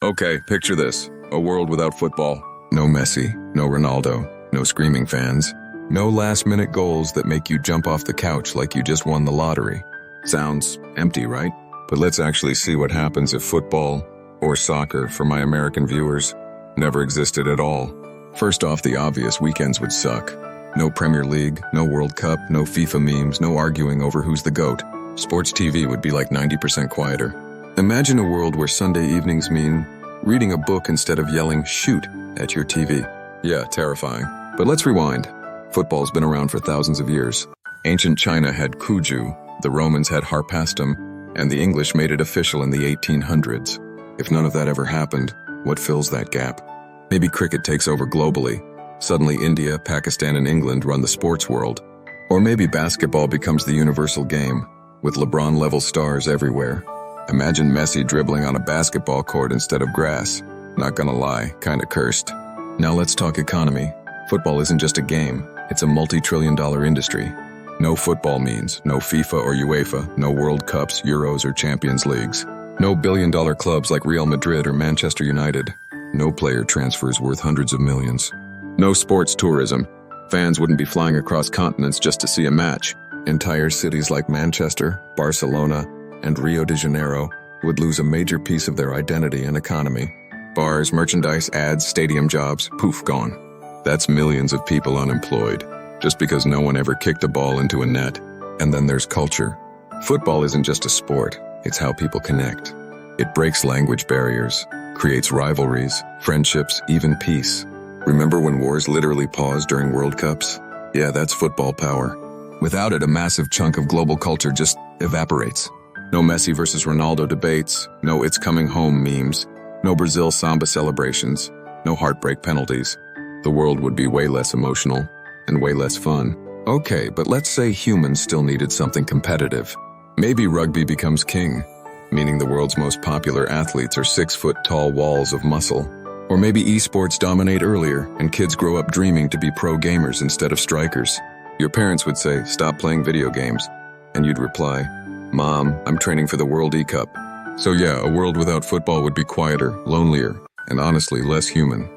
Okay, picture this. A world without football. No Messi, no Ronaldo, no screaming fans, no last-minute goals that make you jump off the couch like you just won the lottery. Sounds empty, right? But let's actually see what happens if football, or soccer for my American viewers, never existed at all. First off, the obvious weekends would suck. No Premier League, no World Cup, no FIFA memes, no arguing over who's the GOAT. Sports TV would be like 90% quieter. Imagine a world where Sunday evenings mean reading a book instead of yelling "shoot" at your TV. Yeah, terrifying. But let's rewind. Football's been around for thousands of years. Ancient China had cuju, the Romans had harpastum, and the English made it official in the 1800s. If none of that ever happened, what fills that gap? Maybe cricket takes over globally. Suddenly India, Pakistan, and England run the sports world. Or maybe basketball becomes the universal game, with LeBron-level stars everywhere. Imagine Messi dribbling on a basketball court instead of grass. Not gonna lie, kinda cursed. Now let's talk economy. Football isn't just a game, it's a multi-trillion-dollar industry. No football means no FIFA or UEFA, no World Cups, Euros, or Champions Leagues. No billion-dollar clubs like Real Madrid or Manchester United. No player transfers worth hundreds of millions. No sports tourism. Fans wouldn't be flying across continents just to see a match. Entire cities like Manchester, Barcelona, and Rio de Janeiro would lose a major piece of their identity and economy. Bars, merchandise, ads, stadium jobs, poof, gone. That's millions of people unemployed, just because no one ever kicked a ball into a net. And then there's culture. Football isn't just a sport, it's how people connect. It breaks language barriers, creates rivalries, friendships, even peace. Remember when wars literally paused during World Cups? Yeah, that's football power. Without it, a massive chunk of global culture just evaporates. No Messi versus Ronaldo debates, no "it's coming home" memes, no Brazil samba celebrations, no heartbreak penalties. The world would be way less emotional and way less fun. Okay, but let's say humans still needed something competitive. Maybe rugby becomes king, meaning the world's most popular athletes are 6-foot-tall walls of muscle. Or maybe esports dominate earlier and kids grow up dreaming to be pro gamers instead of strikers. Your parents would say, "Stop playing video games." And you'd reply, "Mom, I'm training for the World E-Cup." So yeah, a world without football would be quieter, lonelier, and honestly less human.